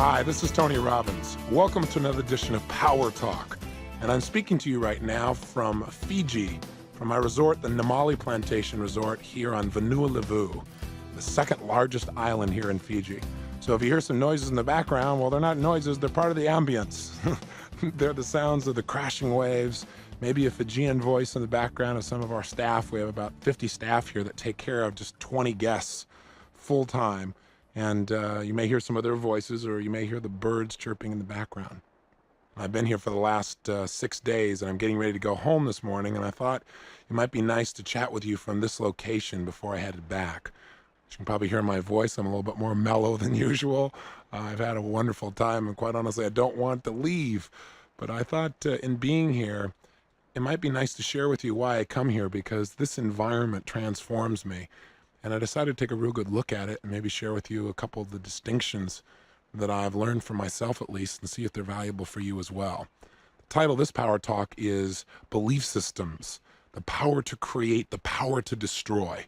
Hi, this is Tony Robbins. Welcome to another edition of PowerTalk. And I'm speaking to you right now from Fiji, from my resort, the Namali Plantation Resort here on Vanuatu, the second largest island here in Fiji. So if you hear some noises in the background, well, they're not noises, they're part of the ambience. They're the sounds of the crashing waves, maybe a Fijian voice in the background of some of our staff. We have about 50 staff here that take care of just 20 guests full time. And you may hear some of their voices, or you may hear the birds chirping in the background. I've been here for the last 6 days, and I'm getting ready to go home this morning, and I thought it might be nice to chat with you from this location before I headed back. You can probably hear my voice. I'm a little bit more mellow than usual. I've had a wonderful time, and quite honestly, I don't want to leave. But I thought in being here, it might be nice to share with you why I come here, because this environment transforms me. And I decided to take a real good look at it and maybe share with you a couple of the distinctions that I've learned for myself, at least, and see if they're valuable for you as well. The title of this Power Talk is Belief Systems, the Power to Create, the Power to Destroy.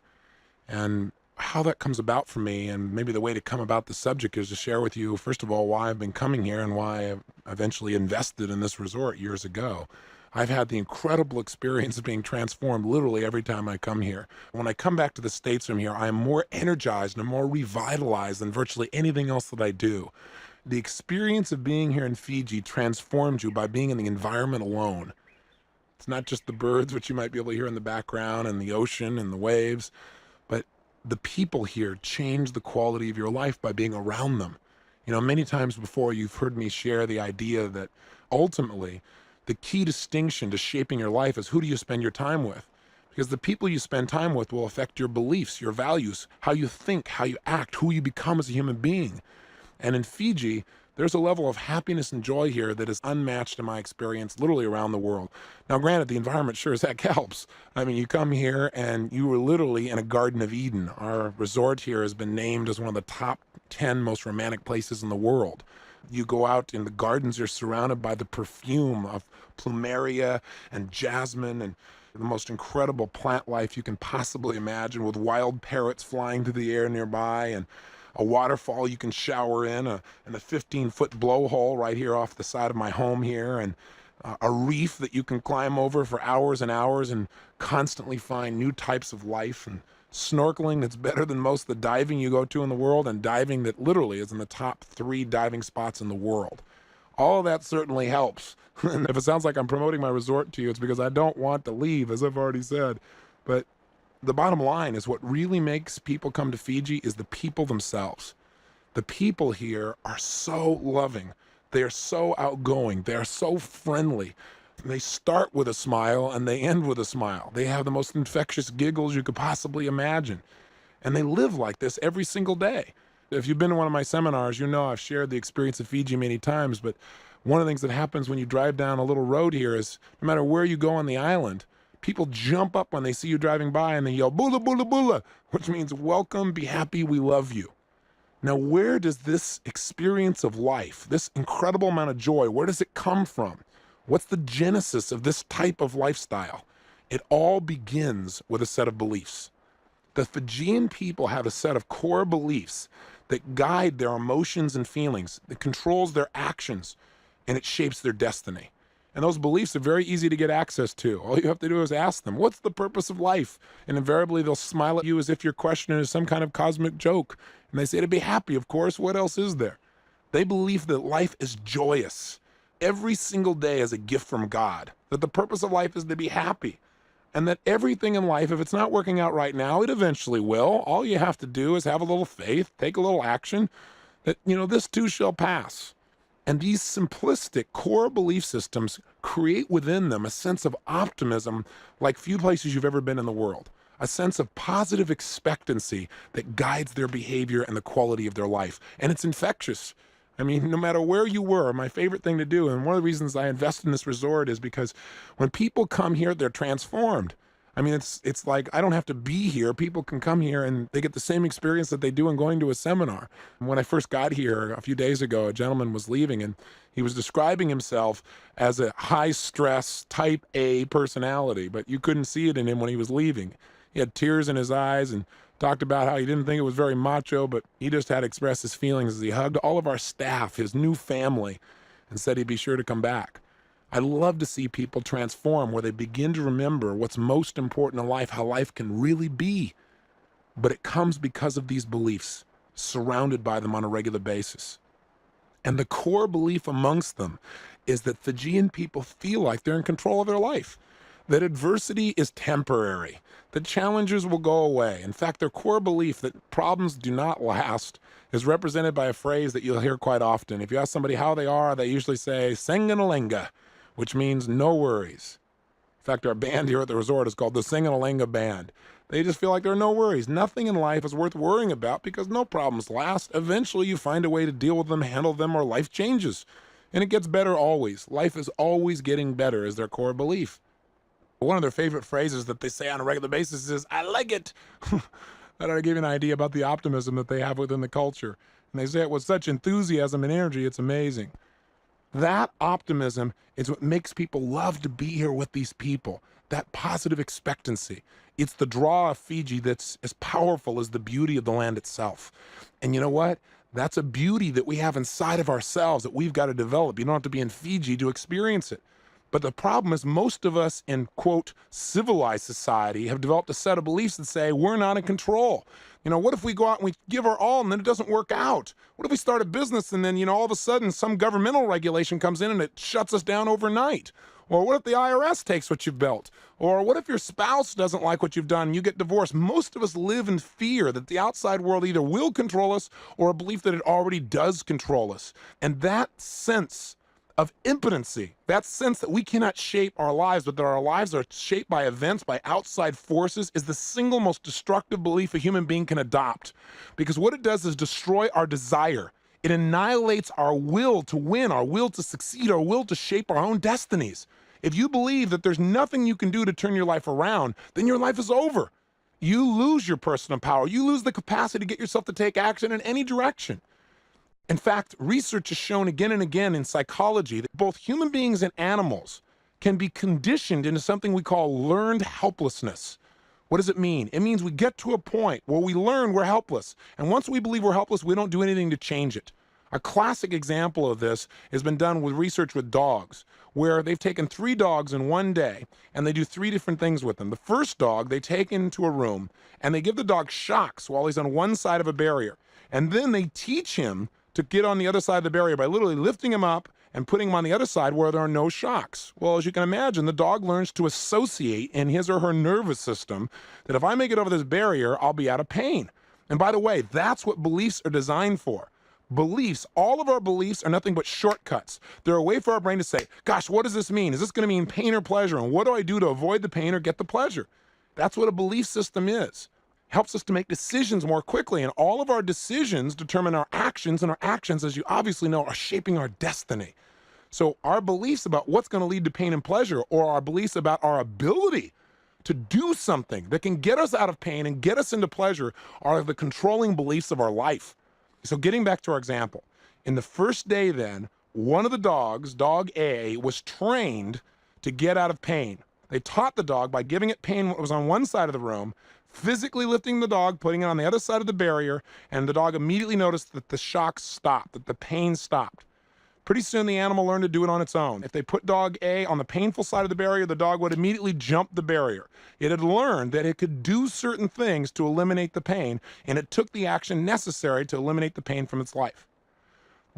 And how that comes about for me, and maybe the way to come about the subject, is to share with you, first of all, why I've been coming here and why I eventually invested in this resort years ago. I've had the incredible experience of being transformed literally every time I come here. When I come back to the States from here, I am more energized and more revitalized than virtually anything else that I do. The experience of being here in Fiji transforms you by being in the environment alone. It's not just the birds, which you might be able to hear in the background, and the ocean and the waves, but the people here change the quality of your life by being around them. You know, many times before you've heard me share the idea that ultimately, the key distinction to shaping your life is who do you spend your time with? Because the people you spend time with will affect your beliefs, your values, how you think, how you act, who you become as a human being. And in Fiji, there's a level of happiness and joy here that is unmatched in my experience literally around the world. Now, granted, the environment sure as heck helps. I mean, you come here and you are literally in a Garden of Eden. Our resort here has been named as one of the top 10 most romantic places in the world. You go out in the gardens, you're surrounded by the perfume of plumeria and jasmine and the most incredible plant life you can possibly imagine, with wild parrots flying through the air nearby, and a waterfall you can shower in, and a 15-foot blowhole right here off the side of my home here, and a reef that you can climb over for hours and hours and constantly find new types of life, and snorkeling that's better than most of the diving you go to in the world, and diving that literally is in the top 3 diving spots in the world. All of that certainly helps. And if it sounds like I'm promoting my resort to you, it's because I don't want to leave, as I've already said. But the bottom line is, what really makes people come to Fiji is the people themselves. The people here are so loving. They are so outgoing. They are so friendly. They start with a smile and they end with a smile. They have the most infectious giggles you could possibly imagine. And they live like this every single day. If you've been to one of my seminars, you know I've shared the experience of Fiji many times, but one of the things that happens when you drive down a little road here is, no matter where you go on the island, people jump up when they see you driving by and they yell, "Bula, bula, bula," which means welcome, be happy, we love you. Now, where does this experience of life, this incredible amount of joy, where does it come from? What's the genesis of this type of lifestyle? It all begins with a set of beliefs. The Fijian people have a set of core beliefs that guide their emotions and feelings, that controls their actions, and it shapes their destiny. And those beliefs are very easy to get access to. All you have to do is ask them, what's the purpose of life? And invariably they'll smile at you as if your question is some kind of cosmic joke. And they say, to be happy, of course. What else is there? They believe that life is joyous. Every single day is a gift from God. That the purpose of life is to be happy. And that everything in life, if it's not working out right now, it eventually will. All you have to do is have a little faith, take a little action, that, this too shall pass. And these simplistic core belief systems create within them a sense of optimism like few places you've ever been in the world. A sense of positive expectancy that guides their behavior and the quality of their life. And it's infectious. I mean, no matter where you were, my favorite thing to do, and one of the reasons I invest in this resort, is because when people come here, they're transformed. I mean, it's like I don't have to be here. People can come here and they get the same experience that they do in going to a seminar. When I first got here a few days ago, a gentleman was leaving and he was describing himself as a high-stress type A personality, but you couldn't see it in him when he was leaving. He had tears in his eyes and Talked about how he didn't think it was very macho, but he just had expressed his feelings as he hugged all of our staff, his new family, and said he'd be sure to come back. I love to see people transform where they begin to remember what's most important in life, how life can really be. But it comes because of these beliefs, surrounded by them on a regular basis. And the core belief amongst them is that Fijian people feel like they're in control of their life, that adversity is temporary, that challenges will go away. In fact, their core belief that problems do not last is represented by a phrase that you'll hear quite often. If you ask somebody how they are, they usually say, Senganalenga, which means no worries. In fact, our band here at the resort is called the Senganalenga Band. They just feel like there are no worries. Nothing in life is worth worrying about because no problems last. Eventually, you find a way to deal with them, handle them, or life changes. And it gets better always. Life is always getting better is their core belief. One of their favorite phrases that they say on a regular basis is, I like it. That ought to give you an idea about the optimism that they have within the culture. And they say it with such enthusiasm and energy, it's amazing. That optimism is what makes people love to be here with these people. That positive expectancy. It's the draw of Fiji that's as powerful as the beauty of the land itself. And you know what? That's a beauty that we have inside of ourselves that we've got to develop. You don't have to be in Fiji to experience it. But the problem is most of us in, quote, civilized society have developed a set of beliefs that say we're not in control. You know, what if we go out and we give our all and then it doesn't work out? What if we start a business and then, all of a sudden some governmental regulation comes in and it shuts us down overnight? Or what if the IRS takes what you've built? Or what if your spouse doesn't like what you've done and you get divorced? Most of us live in fear that the outside world either will control us or a belief that it already does control us. And that sense of impotency, that sense that we cannot shape our lives, but that our lives are shaped by events, by outside forces, is the single most destructive belief a human being can adopt. Because what it does is destroy our desire. It annihilates our will to win, our will to succeed, our will to shape our own destinies. If you believe that there's nothing you can do to turn your life around, then your life is over. You lose your personal power. You lose the capacity to get yourself to take action in any direction. In fact, research has shown again and again in psychology that both human beings and animals can be conditioned into something we call learned helplessness. What does it mean? It means we get to a point where we learn we're helpless. And once we believe we're helpless, we don't do anything to change it. A classic example of this has been done with research with dogs, where they've taken 3 dogs in one day and they do 3 different things with them. The first dog they take into a room and they give the dog shocks while he's on one side of a barrier. And then they teach him to get on the other side of the barrier by literally lifting him up and putting him on the other side where there are no shocks. Well, as you can imagine, the dog learns to associate in his or her nervous system that if I make it over this barrier, I'll be out of pain. And by the way, that's what beliefs are designed for. Beliefs, all of our beliefs are nothing but shortcuts. They're a way for our brain to say, gosh, what does this mean? Is this going to mean pain or pleasure? And what do I do to avoid the pain or get the pleasure? That's what a belief system is. Helps us to make decisions more quickly, and all of our decisions determine our actions, and our actions, as you obviously know, are shaping our destiny. So our beliefs about what's going to lead to pain and pleasure, or our beliefs about our ability to do something that can get us out of pain and get us into pleasure, are the controlling beliefs of our life. So getting back to our example, in the first day then, one of the dogs, dog A, was trained to get out of pain. They taught the dog by giving it pain when it was on one side of the room, physically lifting the dog, putting it on the other side of the barrier, and the dog immediately noticed that the shock stopped, that the pain stopped. Pretty soon the animal learned to do it on its own. If they put dog A on the painful side of the barrier, the dog would immediately jump the barrier. It had learned that it could do certain things to eliminate the pain, and it took the action necessary to eliminate the pain from its life.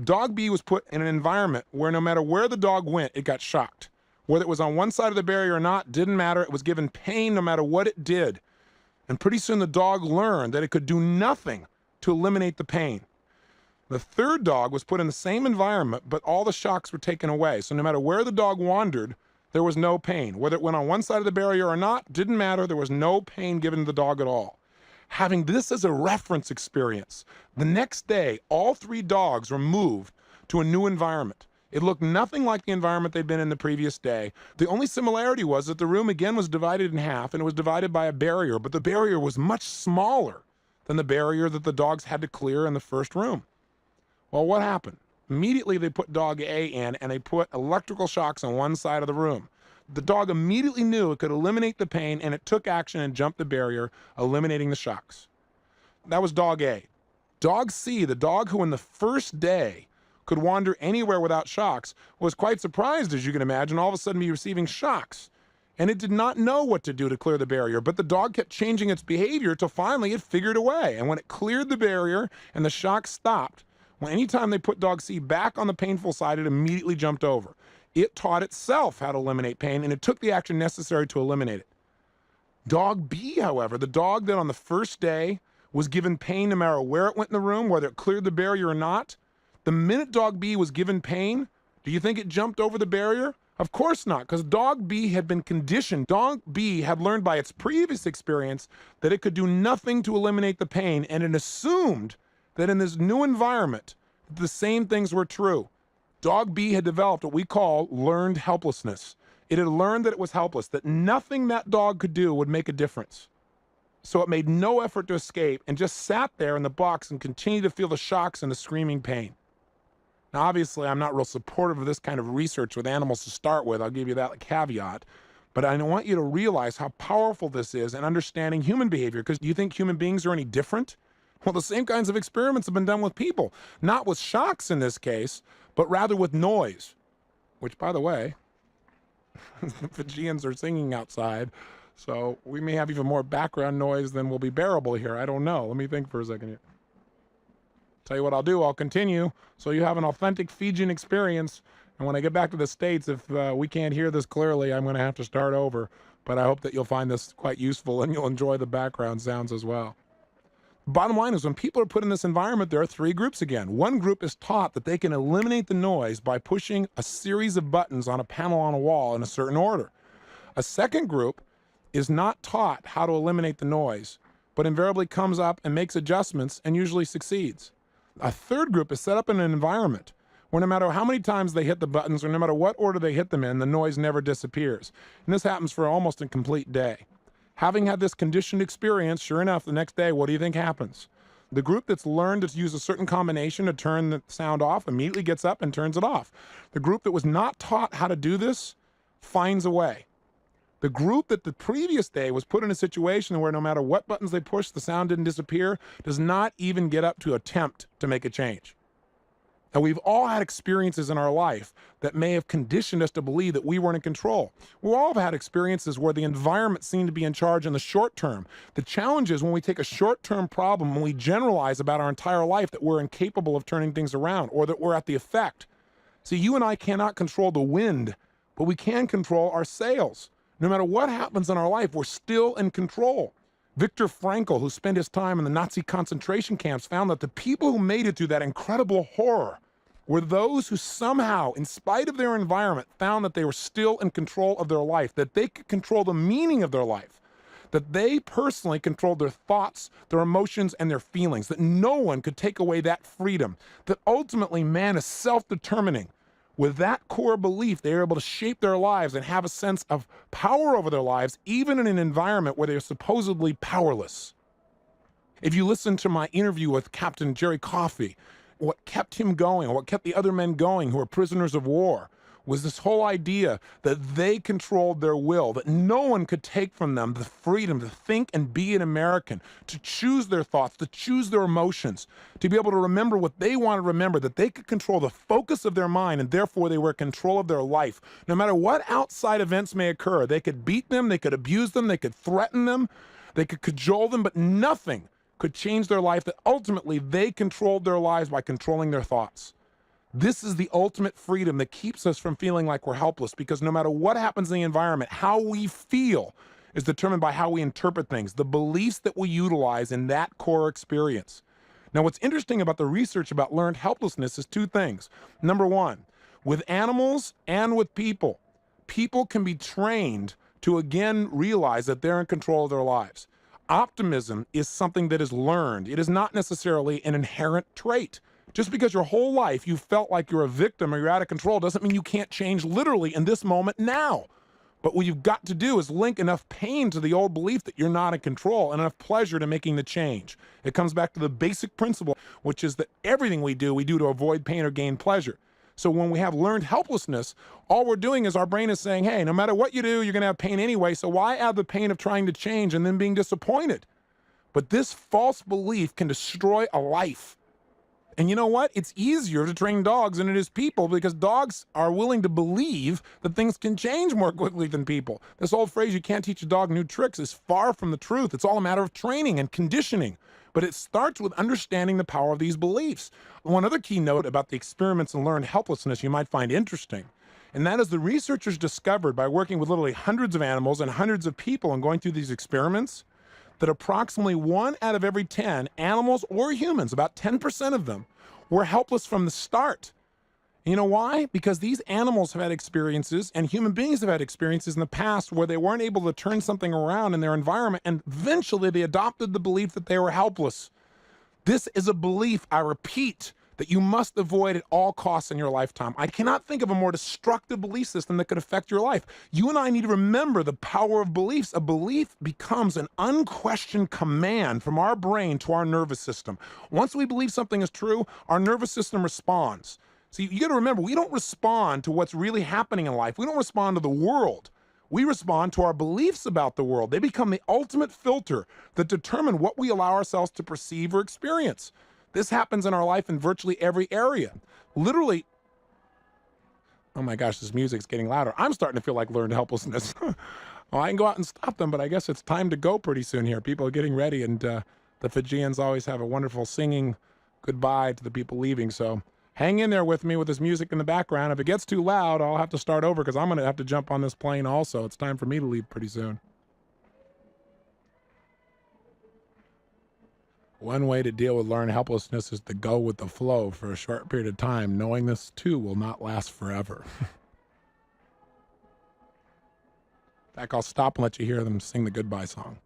Dog B was put in an environment where no matter where the dog went, it got shocked. Whether it was on one side of the barrier or not, didn't matter. It was given pain no matter what it did. And pretty soon the dog learned that it could do nothing to eliminate the pain. The third dog was put in the same environment, but all the shocks were taken away. So no matter where the dog wandered, there was no pain. Whether it went on one side of the barrier or not, didn't matter. There was no pain given to the dog at all. Having this as a reference experience, the next day, all 3 dogs were moved to a new environment. It looked nothing like the environment they'd been in the previous day. The only similarity was that the room again was divided in half, and it was divided by a barrier, but the barrier was much smaller than the barrier that the dogs had to clear in the first room. Well, what happened? Immediately they put dog A in, and they put electrical shocks on one side of the room. The dog immediately knew it could eliminate the pain, and it took action and jumped the barrier, eliminating the shocks. That was dog A. Dog C, the dog who in the first day could wander anywhere without shocks, was quite surprised, as you can imagine, all of a sudden be receiving shocks. And it did not know what to do to clear the barrier, but the dog kept changing its behavior till finally it figured a way. And when it cleared the barrier and the shock stopped, well, anytime they put dog C back on the painful side, it immediately jumped over. It taught itself how to eliminate pain, and it took the action necessary to eliminate it. Dog B, however, the dog that on the first day was given pain no matter where it went in the room, whether it cleared the barrier or not, the minute dog B was given pain, do you think it jumped over the barrier? Of course not, because dog B had been conditioned. Dog B had learned by its previous experience that it could do nothing to eliminate the pain, and it assumed that in this new environment, the same things were true. Dog B had developed what we call learned helplessness. It had learned that it was helpless, that nothing that dog could do would make a difference. So it made no effort to escape and just sat there in the box and continued to feel the shocks and the screaming pain. Now, obviously, I'm not real supportive of this kind of research with animals to start with. I'll give you that caveat. But I want you to realize how powerful this is in understanding human behavior, because do you think human beings are any different? Well, the same kinds of experiments have been done with people, not with shocks in this case, but rather with noise, which, by the way, the Fijians are singing outside, so we may have even more background noise than will be bearable here. I don't know. Let me think for a second here. Tell you what I'll do, I'll continue so you have an authentic Fijian experience. And when I get back to the States, if we can't hear this clearly, I'm going to have to start over. But I hope that you'll find this quite useful and you'll enjoy the background sounds as well. Bottom line is when people are put in this environment, there are three groups again. One group is taught that they can eliminate the noise by pushing a series of buttons on a panel on a wall in a certain order. A second group is not taught how to eliminate the noise, but invariably comes up and makes adjustments and usually succeeds. A third group is set up in an environment where no matter how many times they hit the buttons or no matter what order they hit them in, the noise never disappears. And this happens for almost a complete day. Having had this conditioned experience, sure enough, the next day, what do you think happens? The group that's learned to use a certain combination to turn the sound off immediately gets up and turns it off. The group that was not taught how to do this finds a way. The group that the previous day was put in a situation where no matter what buttons they pushed, the sound didn't disappear, does not even get up to attempt to make a change. Now, we've all had experiences in our life that may have conditioned us to believe that we weren't in control. We all have had experiences where the environment seemed to be in charge in the short term. The challenge is when we take a short-term problem and we generalize about our entire life that we're incapable of turning things around or that we're at the effect. See, you and I cannot control the wind, but we can control our sails. No matter what happens in our life, we're still in control. Viktor Frankl, who spent his time in the Nazi concentration camps, found that the people who made it through that incredible horror were those who somehow, in spite of their environment, found that they were still in control of their life, that they could control the meaning of their life, that they personally controlled their thoughts, their emotions, and their feelings, that no one could take away that freedom, that ultimately man is self-determining. With that core belief, they are able to shape their lives and have a sense of power over their lives, even in an environment where they're supposedly powerless. If you listen to my interview with Captain Jerry Coffey, what kept him going, or what kept the other men going who were prisoners of war, was this whole idea that they controlled their will, that no one could take from them the freedom to think and be an American, to choose their thoughts, to choose their emotions, to be able to remember what they want to remember, that they could control the focus of their mind, and therefore they were in control of their life. No matter what outside events may occur, they could beat them, they could abuse them, they could threaten them, they could cajole them, but nothing could change their life, that ultimately they controlled their lives by controlling their thoughts. This is the ultimate freedom that keeps us from feeling like we're helpless, because no matter what happens in the environment, how we feel is determined by how we interpret things, the beliefs that we utilize in that core experience. Now, what's interesting about the research about learned helplessness is two things. Number one, with animals and with people, people can be trained to again realize that they're in control of their lives. Optimism is something that is learned. It is not necessarily an inherent trait. Just because your whole life you felt like you're a victim or you're out of control doesn't mean you can't change literally in this moment now. But what you've got to do is link enough pain to the old belief that you're not in control and enough pleasure to making the change. It comes back to the basic principle, which is that everything we do to avoid pain or gain pleasure. So when we have learned helplessness, all we're doing is our brain is saying, hey, no matter what you do, you're going to have pain anyway, so why add the pain of trying to change and then being disappointed? But this false belief can destroy a life. And you know what? It's easier to train dogs than it is people because dogs are willing to believe that things can change more quickly than people. This old phrase, you can't teach a dog new tricks, is far from the truth. It's all a matter of training and conditioning. But it starts with understanding the power of these beliefs. One other key note about the experiments in learned helplessness you might find interesting, and that is the researchers discovered by working with literally hundreds of animals and hundreds of people and going through these experiments that approximately 1 out of every 10 animals or humans, about 10% of them, were helpless from the start. You know why? Because these animals have had experiences and human beings have had experiences in the past where they weren't able to turn something around in their environment, and eventually they adopted the belief that they were helpless. This is a belief, I repeat, that you must avoid at all costs in your lifetime. I cannot think of a more destructive belief system that could affect your life. You and I need to remember the power of beliefs. A belief becomes an unquestioned command from our brain to our nervous system. Once we believe something is true, our nervous system responds. See, you got to remember, we don't respond to what's really happening in life. We don't respond to the world. We respond to our beliefs about the world. They become the ultimate filter that determine what we allow ourselves to perceive or experience. This happens in our life in virtually every area. Literally, oh my gosh, this music's getting louder. I'm starting to feel like learned helplessness. Well, I can go out and stop them, but I guess it's time to go pretty soon here. People are getting ready, and the Fijians always have a wonderful singing goodbye to the people leaving. So hang in there with me with this music in the background. If it gets too loud, I'll have to start over because I'm going to have to jump on this plane also. It's time for me to leave pretty soon. One way to deal with learned helplessness is to go with the flow for a short period of time, knowing this too will not last forever. In fact, I'll stop and let you hear them sing the goodbye song.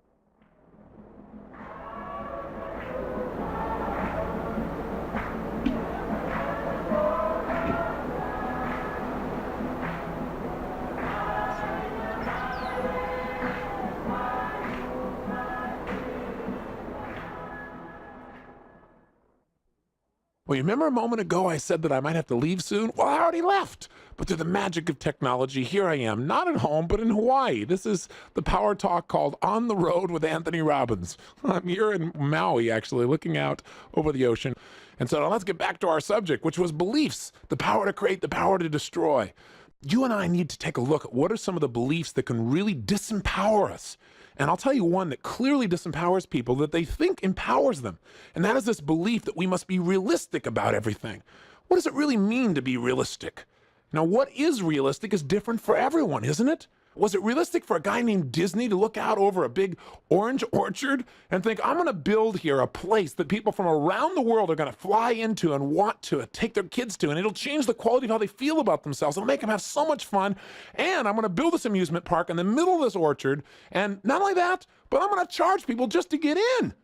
Well, you remember a moment ago I said that I might have to leave soon? Well, I already left. But through the magic of technology, here I am, not at home, but in Hawaii. This is the Power Talk called On the Road with Anthony Robbins. I'm here in Maui, actually, looking out over the ocean. And so now let's get back to our subject, which was beliefs, the power to create, the power to destroy. You and I need to take a look at what are some of the beliefs that can really disempower us. And I'll tell you one that clearly disempowers people that they think empowers them. And that is this belief that we must be realistic about everything. What does it really mean to be realistic? Now, what is realistic is different for everyone, isn't it? Was it realistic for a guy named Disney to look out over a big orange orchard and think, I'm going to build here a place that people from around the world are going to fly into and want to take their kids to, and it'll change the quality of how they feel about themselves. It'll make them have so much fun, and I'm going to build this amusement park in the middle of this orchard, and not only that, but I'm going to charge people just to get in.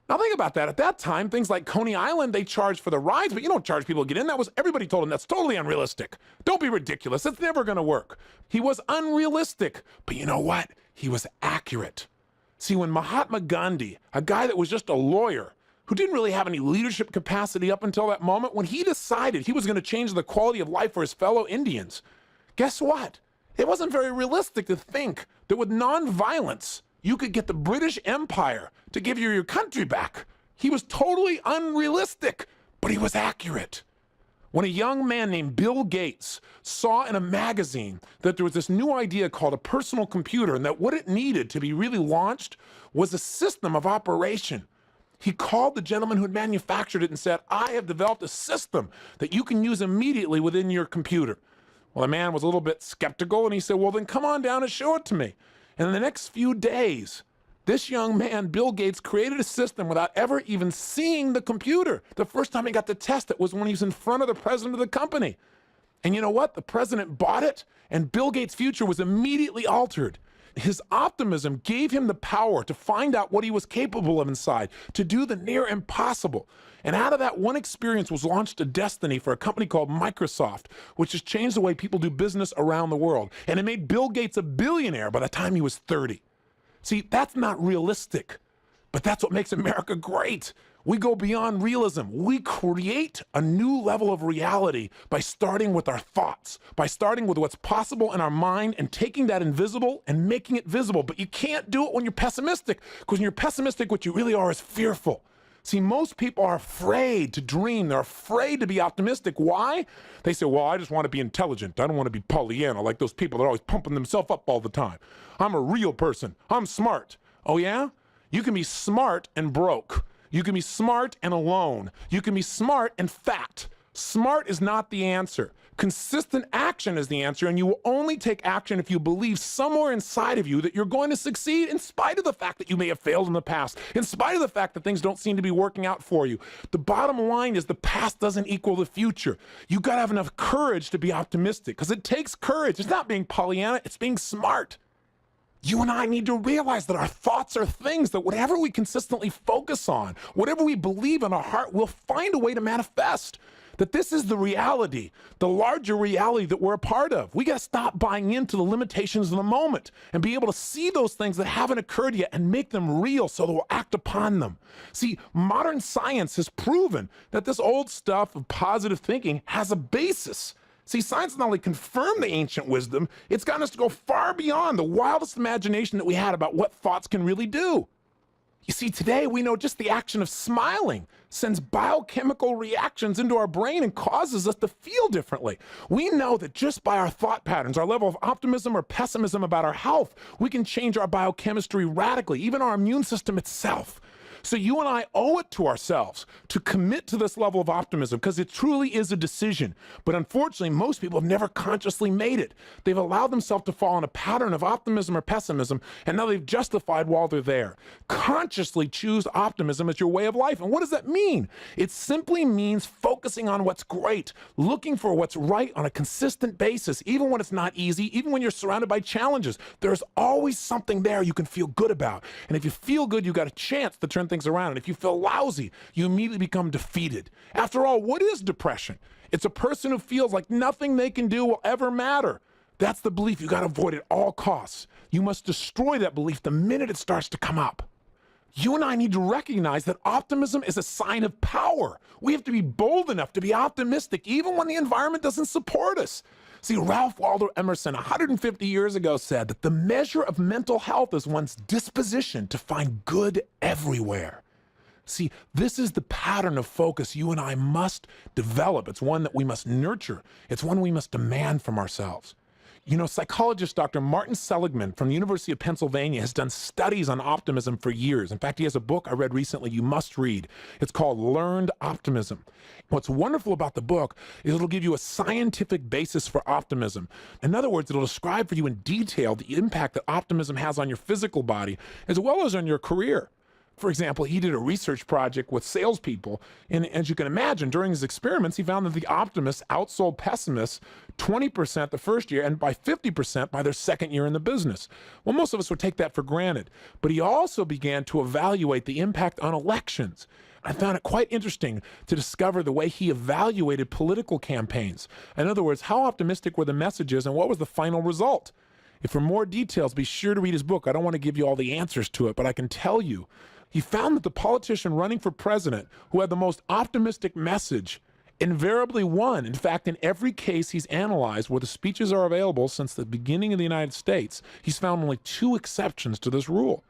Now think about that. At that time, things like Coney Island, they charged for the rides, but you don't charge people to get in. Everybody told him that's totally unrealistic. Don't be ridiculous. It's never going to work. He was unrealistic, but you know what? He was accurate. See, when Mahatma Gandhi, a guy that was just a lawyer, who didn't really have any leadership capacity up until that moment, when he decided he was going to change the quality of life for his fellow Indians, guess what? It wasn't very realistic to think that with nonviolence, you could get the British Empire to give you your country back. He was totally unrealistic, but he was accurate. When a young man named Bill Gates saw in a magazine that there was this new idea called a personal computer and that what it needed to be really launched was a system of operation, he called the gentleman who had manufactured it and said, I have developed a system that you can use immediately within your computer. Well, the man was a little bit skeptical and he said, well, then come on down and show it to me. And in the next few days, this young man, Bill Gates, created a system without ever even seeing the computer. The first time he got to test it was when he was in front of the president of the company. And you know what? The president bought it, and Bill Gates' future was immediately altered. His optimism gave him the power to find out what he was capable of inside, to do the near impossible. And out of that one experience was launched a destiny for a company called Microsoft, which has changed the way people do business around the world. And it made Bill Gates a billionaire by the time he was 30. See, that's not realistic, but that's what makes America great. We go beyond realism. We create a new level of reality by starting with our thoughts, by starting with what's possible in our mind and taking that invisible and making it visible. But you can't do it when you're pessimistic, because when you're pessimistic, what you really are is fearful. See, most people are afraid to dream. They're afraid to be optimistic. Why? They say, well, I just want to be intelligent. I don't want to be Pollyanna, like those people that are always pumping themselves up all the time. I'm a real person. I'm smart. Oh, yeah? You can be smart and broke. You can be smart and alone. You can be smart and fat. Smart is not the answer. Consistent action is the answer, and you will only take action if you believe somewhere inside of you that you're going to succeed in spite of the fact that you may have failed in the past, in spite of the fact that things don't seem to be working out for you. The bottom line is the past doesn't equal the future. You got to have enough courage to be optimistic, because it takes courage. It's not being Pollyanna, it's being smart. You and I need to realize that our thoughts are things that whatever we consistently focus on, whatever we believe in our heart, we'll find a way to manifest. That this is the reality, the larger reality that we're a part of. We got to stop buying into the limitations of the moment and be able to see those things that haven't occurred yet and make them real so that we'll act upon them. See, modern science has proven that this old stuff of positive thinking has a basis. See, science not only confirmed the ancient wisdom, it's gotten us to go far beyond the wildest imagination that we had about what thoughts can really do. You see, today we know just the action of smiling sends biochemical reactions into our brain and causes us to feel differently. We know that just by our thought patterns, our level of optimism or pessimism about our health, we can change our biochemistry radically, even our immune system itself. So you and I owe it to ourselves to commit to this level of optimism, because it truly is a decision. But unfortunately, most people have never consciously made it. They've allowed themselves to fall in a pattern of optimism or pessimism, and now they've justified while they're there. Consciously choose optimism as your way of life. And what does that mean? It simply means focusing on what's great, looking for what's right on a consistent basis, even when it's not easy, even when you're surrounded by challenges. There's always something there you can feel good about. And if you feel good, you've got a chance to turn things around. And if you feel lousy, you immediately become defeated. After all, what is depression? It's a person who feels like nothing they can do will ever matter. That's the belief you got to avoid at all costs. You must destroy that belief the minute it starts to come up. You and I need to recognize that optimism is a sign of power. We have to be bold enough to be optimistic even when the environment doesn't support us. See, Ralph Waldo Emerson 150 years ago said that the measure of mental health is one's disposition to find good everywhere. See, this is the pattern of focus you and I must develop. It's one that we must nurture. It's one we must demand from ourselves. You know, psychologist Dr. Martin Seligman from the University of Pennsylvania has done studies on optimism for years. In fact, he has a book I read recently you must read. It's called Learned Optimism. What's wonderful about the book is it'll give you a scientific basis for optimism. In other words, it'll describe for you in detail the impact that optimism has on your physical body as well as on your career. For example, he did a research project with salespeople, and as you can imagine, during his experiments, he found that the optimists outsold pessimists 20% the first year and by 50% by their second year in the business. Well, most of us would take that for granted, but he also began to evaluate the impact on elections. I found it quite interesting to discover the way he evaluated political campaigns. In other words, how optimistic were the messages and what was the final result? If for more details, be sure to read his book. I don't want to give you all the answers to it, but I can tell you, he found that the politician running for president who had the most optimistic message invariably won. In fact, in every case he's analyzed where the speeches are available since the beginning of the United States, he's found only 2 exceptions to this rule.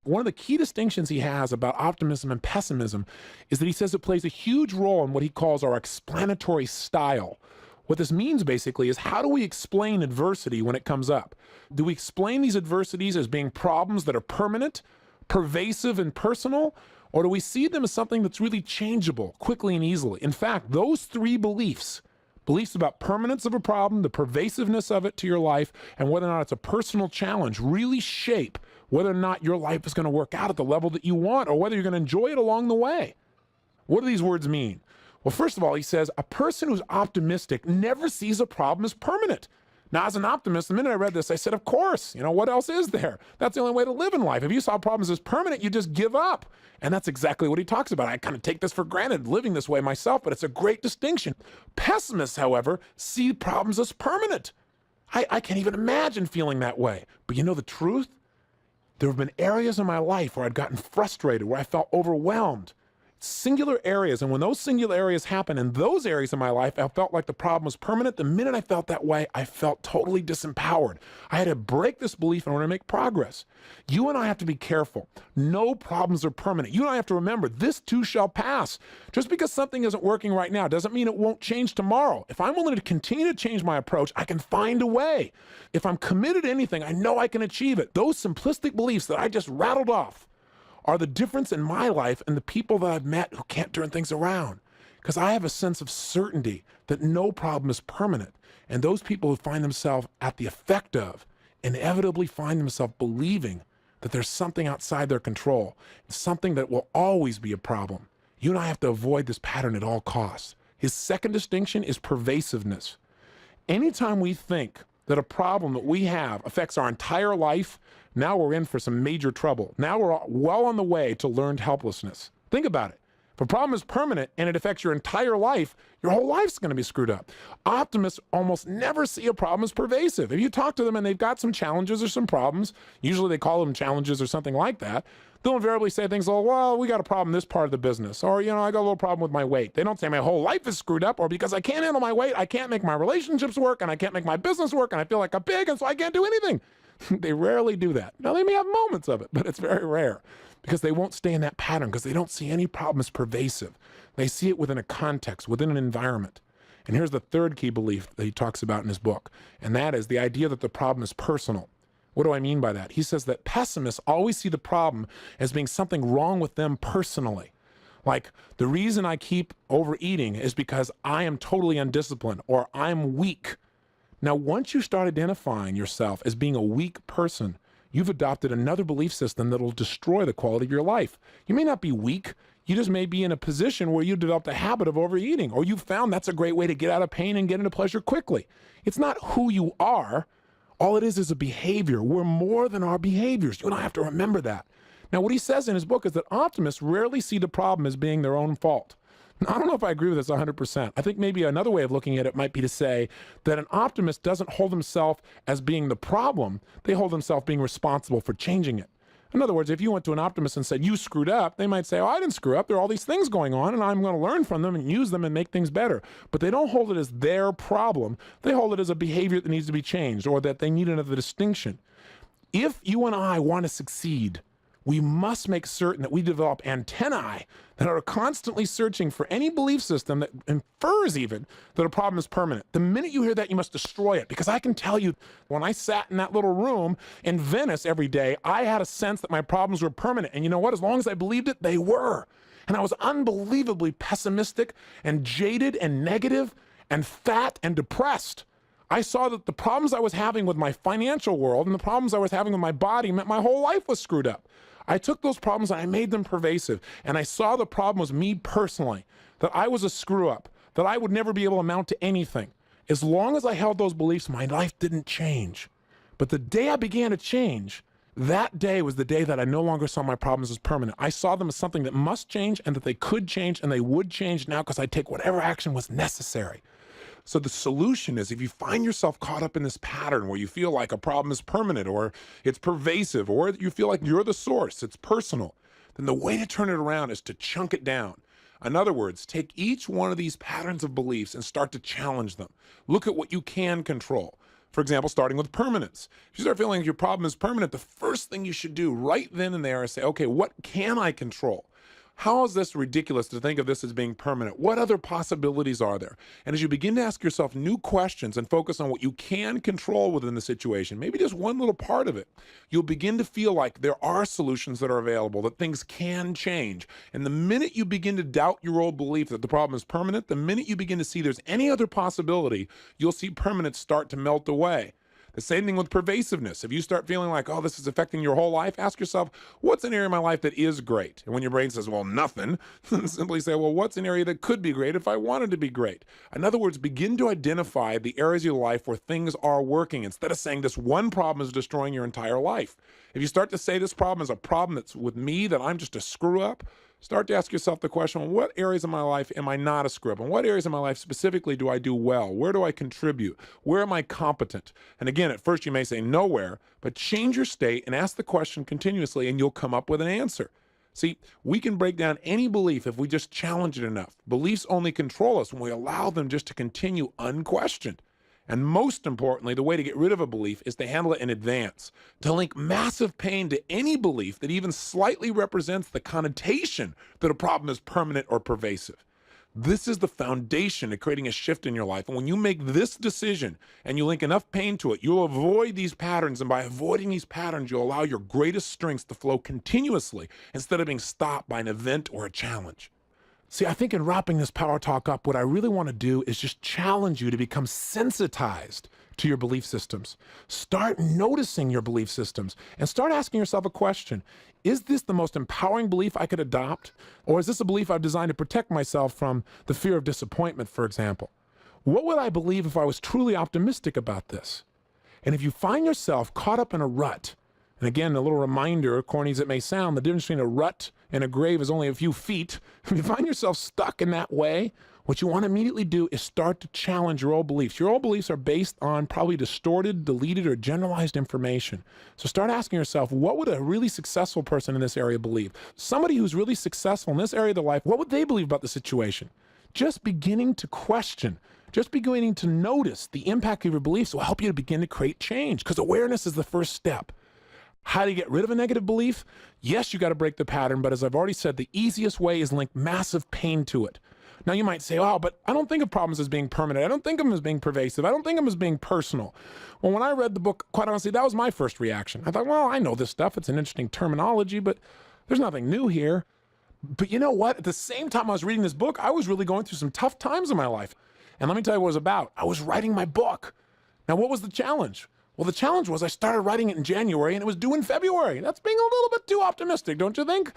One of the key distinctions he has about optimism and pessimism is that he says it plays a huge role in what he calls our explanatory style. What this means basically is, how do we explain adversity when it comes up? Do we explain these adversities as being problems that are permanent, pervasive and personal, or do we see them as something that's really changeable quickly and easily? In fact, those 3 beliefs about permanence of a problem, the pervasiveness of it to your life, and whether or not it's a personal challenge, really shape whether or not your life is going to work out at the level that you want, or whether you're going to enjoy it along the way. What do these words mean? Well, first of all, he says a person who's optimistic never sees a problem as permanent. Now, as an optimist, the minute I read this, I said, of course, what else is there? That's the only way to live in life. If you saw problems as permanent, you just give up. And that's exactly what he talks about. I kind of take this for granted, living this way myself, but it's a great distinction. Pessimists, however, see problems as permanent. I can't even imagine feeling that way. But you know the truth? There have been areas in my life where I'd gotten frustrated, where I felt overwhelmed. singular areas. And when those singular areas happen in those areas of my life, I felt like the problem was permanent. The minute I felt that way, I felt totally disempowered. I had to break this belief in order to make progress. You and I have to be careful. No problems are permanent. You and I have to remember this too shall pass. Just because something isn't working right now doesn't mean it won't change tomorrow. If I'm willing to continue to change my approach, I can find a way. If I'm committed to anything, I know I can achieve it. Those simplistic beliefs that I just rattled off are the difference in my life and the people that I've met who can't turn things around. Because I have a sense of certainty that no problem is permanent. And those people who find themselves at the effect of inevitably find themselves believing that there's something outside their control, something that will always be a problem. You and I have to avoid this pattern at all costs. His second distinction is pervasiveness. Anytime we think that a problem that we have affects our entire life, now we're in for some major trouble. Now we're well on the way to learned helplessness. Think about it. If a problem is permanent and it affects your entire life, your whole life's going to be screwed up. Optimists almost never see a problem as pervasive. If you talk to them and they've got some challenges or some problems, usually they call them challenges or something like that, they'll invariably say things like, well, we got a problem in this part of the business. Or, I got a little problem with my weight. They don't say my whole life is screwed up, or because I can't handle my weight, I can't make my relationships work, and I can't make my business work, and I feel like a pig, and so I can't do anything. They rarely do that. Now, they may have moments of it, but it's very rare because they won't stay in that pattern because they don't see any problem as pervasive. They see it within a context, within an environment. And here's the third key belief that he talks about in his book, and that is the idea that the problem is personal. What do I mean by that? He says that pessimists always see the problem as being something wrong with them personally. Like, the reason I keep overeating is because I am totally undisciplined or I'm weak. Now, once you start identifying yourself as being a weak person, you've adopted another belief system that will destroy the quality of your life. You may not be weak. You just may be in a position where you developed a habit of overeating, or you found that's a great way to get out of pain and get into pleasure quickly. It's not who you are. All it is a behavior. We're more than our behaviors. You and I have to remember that. Now, what he says in his book is that optimists rarely see the problem as being their own fault. Now, I don't know if I agree with this 100%. I think maybe another way of looking at it might be to say that an optimist doesn't hold himself as being the problem. They hold themselves being responsible for changing it. In other words, if you went to an optimist and said, you screwed up, they might say, oh, I didn't screw up. There are all these things going on, and I'm going to learn from them and use them and make things better. But they don't hold it as their problem. They hold it as a behavior that needs to be changed, or that they need another distinction. If you and I want to succeed, we must make certain that we develop antennae that are constantly searching for any belief system that infers even that a problem is permanent. The minute you hear that, you must destroy it. Because I can tell you, when I sat in that little room in Venice every day, I had a sense that my problems were permanent. And you know what? As long as I believed it, they were. And I was unbelievably pessimistic and jaded and negative and fat and depressed. I saw that the problems I was having with my financial world and the problems I was having with my body meant my whole life was screwed up. I took those problems and I made them pervasive. And I saw the problem was me personally, that I was a screw up, that I would never be able to amount to anything. As long as I held those beliefs, my life didn't change. But the day I began to change, that day was the day that I no longer saw my problems as permanent. I saw them as something that must change and that they could change and they would change now because I'd take whatever action was necessary. So the solution is, if you find yourself caught up in this pattern where you feel like a problem is permanent or it's pervasive or you feel like you're the source, it's personal, then the way to turn it around is to chunk it down. In other words, take each one of these patterns of beliefs and start to challenge them. Look at what you can control. For example, starting with permanence. If you start feeling like your problem is permanent, the first thing you should do right then and there is say, okay, what can I control? How is this ridiculous to think of this as being permanent? What other possibilities are there? And as you begin to ask yourself new questions and focus on what you can control within the situation, maybe just one little part of it, you'll begin to feel like there are solutions that are available, that things can change. And the minute you begin to doubt your old belief that the problem is permanent, the minute you begin to see there's any other possibility, you'll see permanence start to melt away. The same thing with pervasiveness. If you start feeling like, oh, this is affecting your whole life, ask yourself, what's an area of my life that is great? And when your brain says, well, nothing, simply say, well, what's an area that could be great if I wanted to be great? In other words, begin to identify the areas of your life where things are working instead of saying this one problem is destroying your entire life. If you start to say this problem is a problem that's with me, that I'm just a screw up, start to ask yourself the question, well, what areas of my life am I not a screw up? And what areas of my life specifically do I do well? Where do I contribute? Where am I competent? And again, at first you may say nowhere, but change your state and ask the question continuously and you'll come up with an answer. See, we can break down any belief if we just challenge it enough. Beliefs only control us when we allow them just to continue unquestioned. And most importantly, the way to get rid of a belief is to handle it in advance, to link massive pain to any belief that even slightly represents the connotation that a problem is permanent or pervasive. This is the foundation to creating a shift in your life. And when you make this decision and you link enough pain to it, you'll avoid these patterns. And by avoiding these patterns, you'll allow your greatest strengths to flow continuously instead of being stopped by an event or a challenge. See, I think in wrapping this Power Talk up, what I really want to do is just challenge you to become sensitized to your belief systems. Start noticing your belief systems and start asking yourself a question. Is this the most empowering belief I could adopt? Or is this a belief I've designed to protect myself from the fear of disappointment, for example? What would I believe if I was truly optimistic about this? And if you find yourself caught up in a rut, and again, a little reminder, corny as it may sound, the difference between a rut and a grave is only a few feet. If you find yourself stuck in that way, what you want to immediately do is start to challenge your old beliefs. Your old beliefs are based on probably distorted, deleted, or generalized information. So start asking yourself, what would a really successful person in this area believe? Somebody who's really successful in this area of their life, what would they believe about the situation? Just beginning to question, just beginning to notice the impact of your beliefs will help you to begin to create change, because awareness is the first step. How do you get rid of a negative belief? Yes, you got to break the pattern, but as I've already said, the easiest way is link massive pain to it. Now you might say, oh, but I don't think of problems as being permanent. I don't think of them as being pervasive. I don't think of them as being personal. Well, when I read the book, quite honestly, that was my first reaction. I thought, well, I know this stuff. It's an interesting terminology, but there's nothing new here. But you know what? At the same time I was reading this book, I was really going through some tough times in my life. And let me tell you what it was about. I was writing my book. Now, what was the challenge? Well, the challenge was I started writing it in January and it was due in February. That's being a little bit too optimistic, don't you think?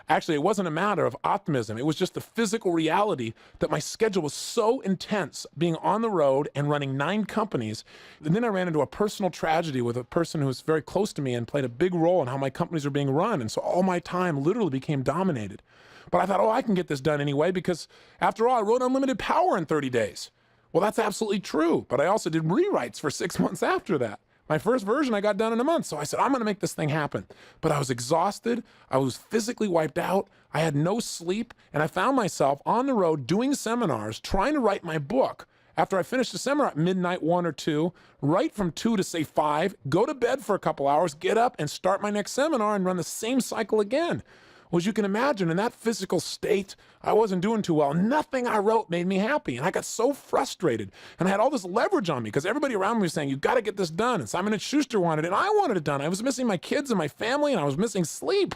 Actually, it wasn't a matter of optimism. It was just the physical reality that my schedule was so intense, being on the road and running 9 companies. And then I ran into a personal tragedy with a person who was very close to me and played a big role in how my companies are being run. And so all my time literally became dominated. But I thought, oh, I can get this done anyway, because after all, I wrote Unlimited Power in 30 days. Well, that's absolutely true, but I also did rewrites for 6 months after that. My first version I got done in a month, so I said, I'm gonna make this thing happen. But I was exhausted, I was physically wiped out, I had no sleep, and I found myself on the road doing seminars, trying to write my book. After I finished the seminar at midnight, 1 or 2, write from 2 to say 5, go to bed for a couple hours, get up and start my next seminar and run the same cycle again. Well, as you can imagine, in that physical state, I wasn't doing too well. Nothing I wrote made me happy. And I got so frustrated. And I had all this leverage on me because everybody around me was saying, you got to get this done. And Simon & Schuster wanted it, and I wanted it done. I was missing my kids and my family, and I was missing sleep.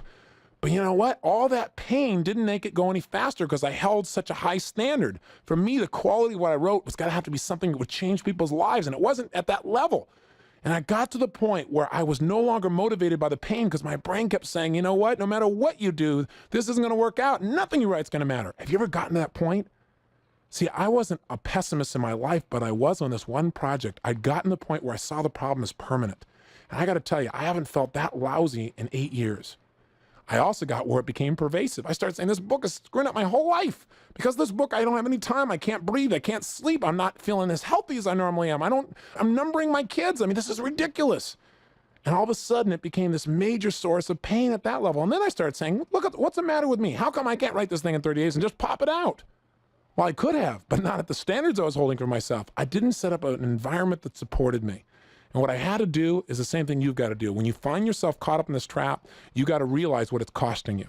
But you know what? All that pain didn't make it go any faster because I held such a high standard. For me, the quality of what I wrote was got to have to be something that would change people's lives. And it wasn't at that level. And I got to the point where I was no longer motivated by the pain because my brain kept saying, you know what, no matter what you do, this isn't going to work out. Nothing you write's going to matter. Have you ever gotten to that point? See, I wasn't a pessimist in my life, but I was on this one project. I'd gotten to the point where I saw the problem as permanent. And I got to tell you, I haven't felt that lousy in 8 years. I also got where it became pervasive. I started saying, this book is screwing up my whole life. Because this book, I don't have any time. I can't breathe. I can't sleep. I'm not feeling as healthy as I normally am. I'm numbering my kids. I mean, this is ridiculous. And all of a sudden, it became this major source of pain at that level. And then I started saying, look, what's the matter with me? How come I can't write this thing in 30 days and just pop it out? Well, I could have, but not at the standards I was holding for myself. I didn't set up an environment that supported me. And what I had to do is the same thing you've got to do. When you find yourself caught up in this trap, you got to realize what it's costing you.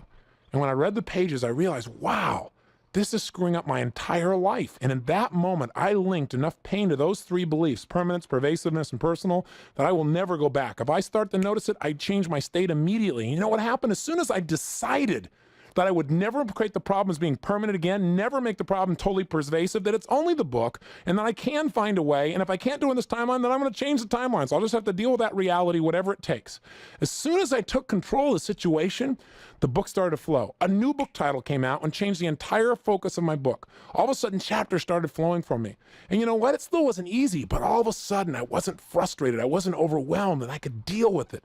And when I read the pages, I realized, wow, this is screwing up my entire life. And in that moment, I linked enough pain to those 3 beliefs, permanence, pervasiveness, and personal, that I will never go back. If I start to notice it, I change my state immediately. And you know what happened? As soon as I decided that I would never create the problem as being permanent again, never make the problem totally pervasive, that it's only the book, and that I can find a way, and if I can't do it in this timeline, then I'm going to change the timeline. So I'll just have to deal with that reality, whatever it takes. As soon as I took control of the situation, the book started to flow. A new book title came out and changed the entire focus of my book. All of a sudden, chapters started flowing for me. And you know what? It still wasn't easy, but all of a sudden, I wasn't frustrated. I wasn't overwhelmed, and I could deal with it.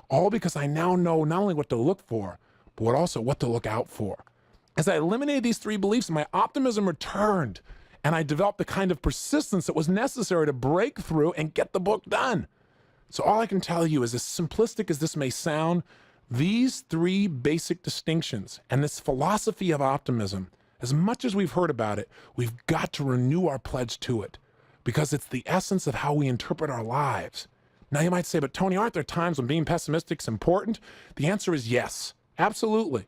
All because I now know not only what to look for, but also what to look out for. As I eliminated these 3 beliefs, my optimism returned, and I developed the kind of persistence that was necessary to break through and get the book done. So all I can tell you is, as simplistic as this may sound, These three basic distinctions and this philosophy of optimism, as much as we've heard about it, we've got to renew our pledge to it because it's the essence of how we interpret our lives. Now you might say, but Tony, aren't there times when being pessimistic is important? The answer is yes, absolutely.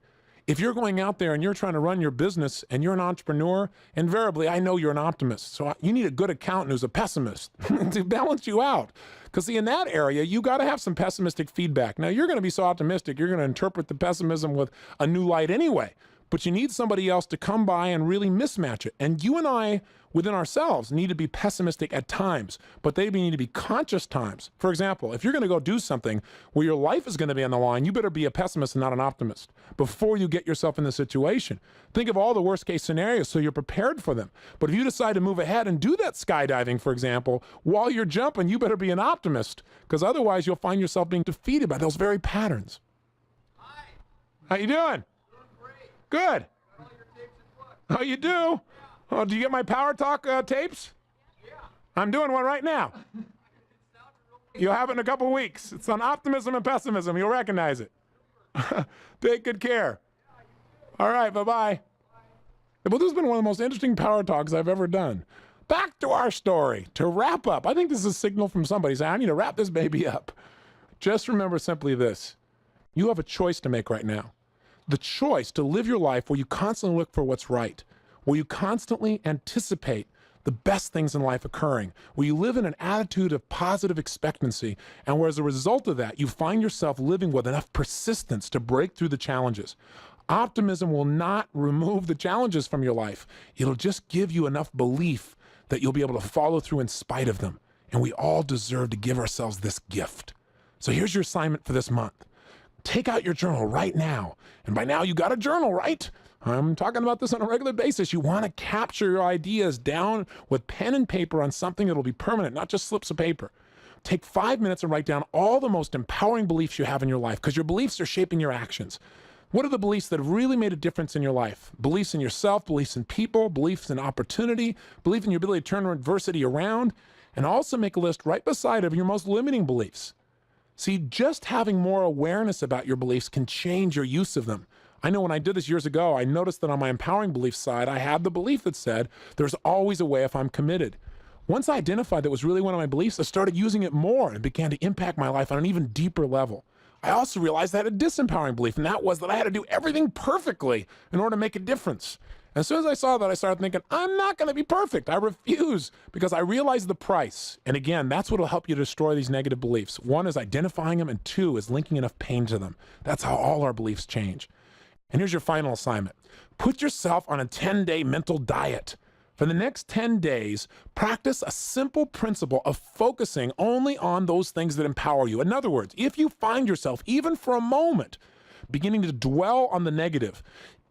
If you're going out there and you're trying to run your business and you're an entrepreneur, invariably, I know you're an optimist. So you need a good accountant who's a pessimist to balance you out. Because see, in that area, you got to have some pessimistic feedback. Now, you're going to be so optimistic, you're going to interpret the pessimism with a new light anyway. But you need somebody else to come by and really mismatch it. And you and I, within ourselves, need to be pessimistic at times, but they need to be conscious times. For example, if you're going to go do something where your life is going to be on the line, you better be a pessimist and not an optimist before you get yourself in the situation. Think of all the worst case scenarios so you're prepared for them. But if you decide to move ahead and do that skydiving, for example, while you're jumping, you better be an optimist because otherwise you'll find yourself being defeated by those very patterns. Hi. How you doing? Good. Oh, you do? Oh, do you get my PowerTalk tapes? Yeah. I'm doing one right now. You'll have it in a couple weeks. It's on optimism and pessimism. You'll recognize it. Take good care. All right, bye-bye. Well, this has been one of the most interesting Power Talks I've ever done. Back to our story. To wrap up, I think this is a signal from somebody saying, I need to wrap this baby up. Just remember simply this. You have a choice to make right now. The choice to live your life where you constantly look for what's right, where you constantly anticipate the best things in life occurring, where you live in an attitude of positive expectancy, and where as a result of that, you find yourself living with enough persistence to break through the challenges. Optimism will not remove the challenges from your life. It'll just give you enough belief that you'll be able to follow through in spite of them. And we all deserve to give ourselves this gift. So here's your assignment for this month. Take out your journal right now. And by now you got a journal, right? I'm talking about this on a regular basis. You want to capture your ideas down with pen and paper on something that'll be permanent, not just slips of paper. Take 5 minutes and write down all the most empowering beliefs you have in your life, because your beliefs are shaping your actions. What are the beliefs that have really made a difference in your life? Beliefs in yourself, beliefs in people, beliefs in opportunity, belief in your ability to turn adversity around, and also make a list right beside of your most limiting beliefs. See, just having more awareness about your beliefs can change your use of them. I know when I did this years ago, I noticed that on my empowering belief side, I had the belief that said, there's always a way if I'm committed. Once I identified that was really one of my beliefs, I started using it more and began to impact my life on an even deeper level. I also realized I had a disempowering belief, and that was that I had to do everything perfectly in order to make a difference. As soon as I saw that, I started thinking, I'm not going to be perfect. I refuse, because I realized the price. And again, that's what will help you destroy these negative beliefs. One is identifying them, and two is linking enough pain to them. That's how all our beliefs change. And here's your final assignment. Put yourself on a 10-day mental diet. For the next 10 days, practice a simple principle of focusing only on those things that empower you. In other words, if you find yourself, even for a moment, beginning to dwell on the negative,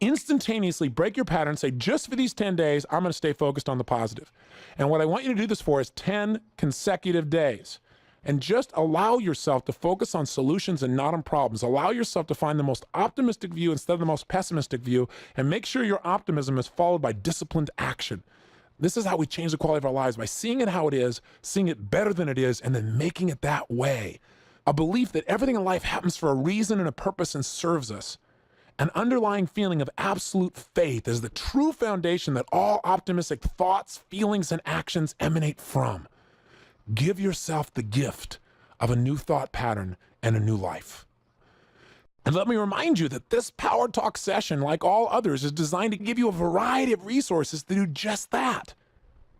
instantaneously break your pattern and say, just for these 10 days, I'm going to stay focused on the positive. And what I want you to do this for is 10 consecutive days. And just allow yourself to focus on solutions and not on problems. Allow yourself to find the most optimistic view instead of the most pessimistic view, and make sure your optimism is followed by disciplined action. This is how we change the quality of our lives, by seeing it how it is, seeing it better than it is, and then making it that way. A belief that everything in life happens for a reason and a purpose and serves us. An underlying feeling of absolute faith is the true foundation that all optimistic thoughts, feelings, and actions emanate from. Give yourself the gift of a new thought pattern and a new life. And let me remind you that this Power Talk session, like all others, is designed to give you a variety of resources to do just that.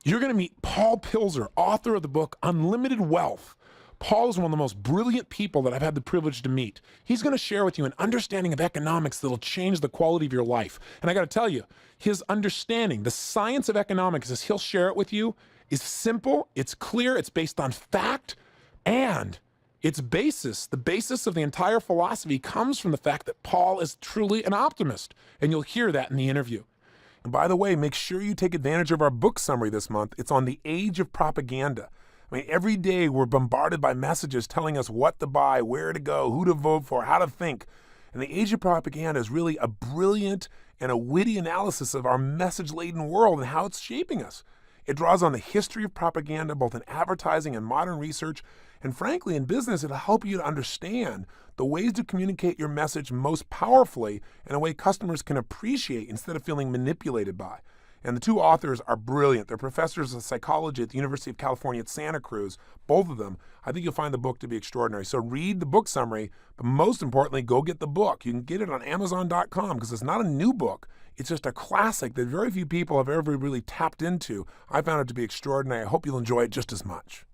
You're going to meet Paul Pilzer, author of the book Unlimited Wealth. Paul is one of the most brilliant people that I've had the privilege to meet. He's going to share with you an understanding of economics that'll change the quality of your life. And I got to tell you, his understanding, the science of economics, as he'll share it with you, is simple, it's clear, it's based on fact, and its basis, the basis of the entire philosophy, comes from the fact that Paul is truly an optimist. And you'll hear that in the interview. And by the way, make sure you take advantage of our book summary this month. It's on the age of propaganda. I mean, every day we're bombarded by messages telling us what to buy, where to go, who to vote for, how to think. And the age of propaganda is really a brilliant and a witty analysis of our message-laden world and how it's shaping us. It draws on the history of propaganda, both in advertising and modern research. And frankly, in business, it'll help you to understand the ways to communicate your message most powerfully in a way customers can appreciate instead of feeling manipulated by. And the two authors are brilliant. They're professors of psychology at the University of California at Santa Cruz, both of them. I think you'll find the book to be extraordinary. So read the book summary, but most importantly, go get the book. You can get it on Amazon.com because it's not a new book. It's just a classic that very few people have ever really tapped into. I found it to be extraordinary. I hope you'll enjoy it just as much.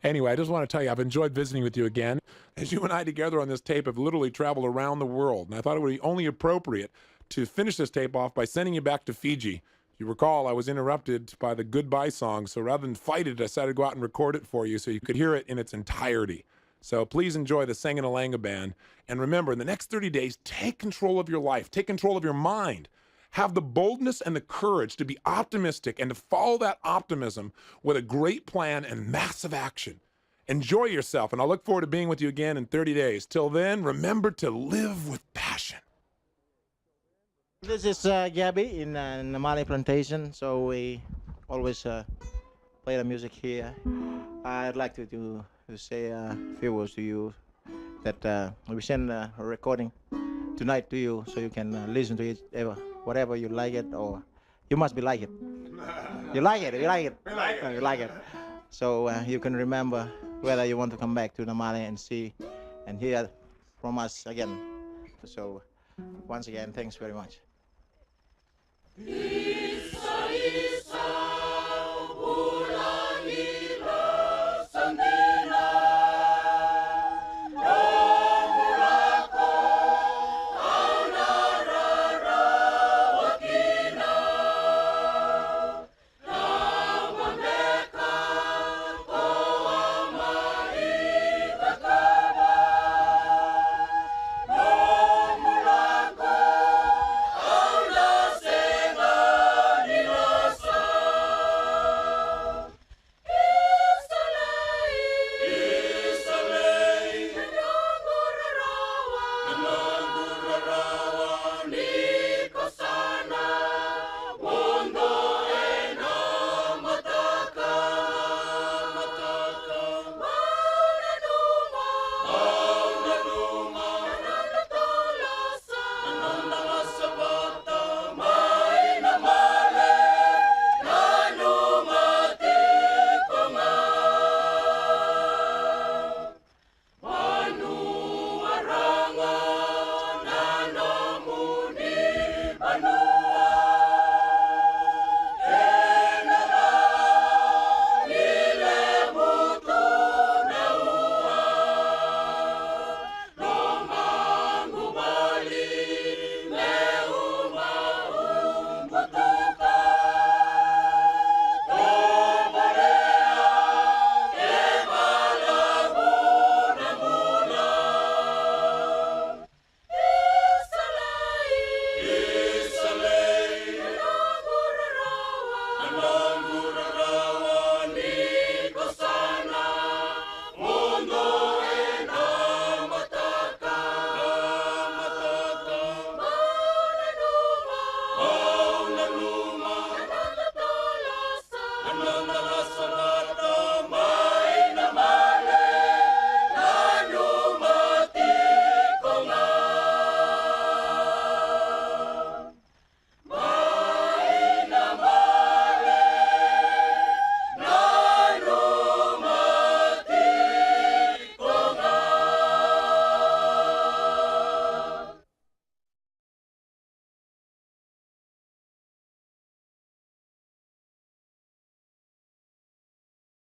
Anyway, I just want to tell you, I've enjoyed visiting with you again. As you and I together on this tape have literally traveled around the world, and I thought it would be only appropriate to finish this tape off by sending you back to Fiji. You recall, I was interrupted by the goodbye song, so rather than fight it, I decided to go out and record it for you so you could hear it in its entirety. So please enjoy the Sanganalanga Band. And remember, in the next 30 days, take control of your life. Take control of your mind. Have the boldness and the courage to be optimistic and to follow that optimism with a great plan and massive action. Enjoy yourself, and I'll look forward to being with you again in 30 days. Till then, remember to live with passion. This is Gabby in Namale Plantation, so we always play the music here. I'd like to say a few words to you that we send a recording tonight to you so you can listen to it whatever you like it, or you must be like it. You like it, you like it, you like it. So you can remember whether you want to come back to Namale and see and hear from us again. So once again, thanks very much.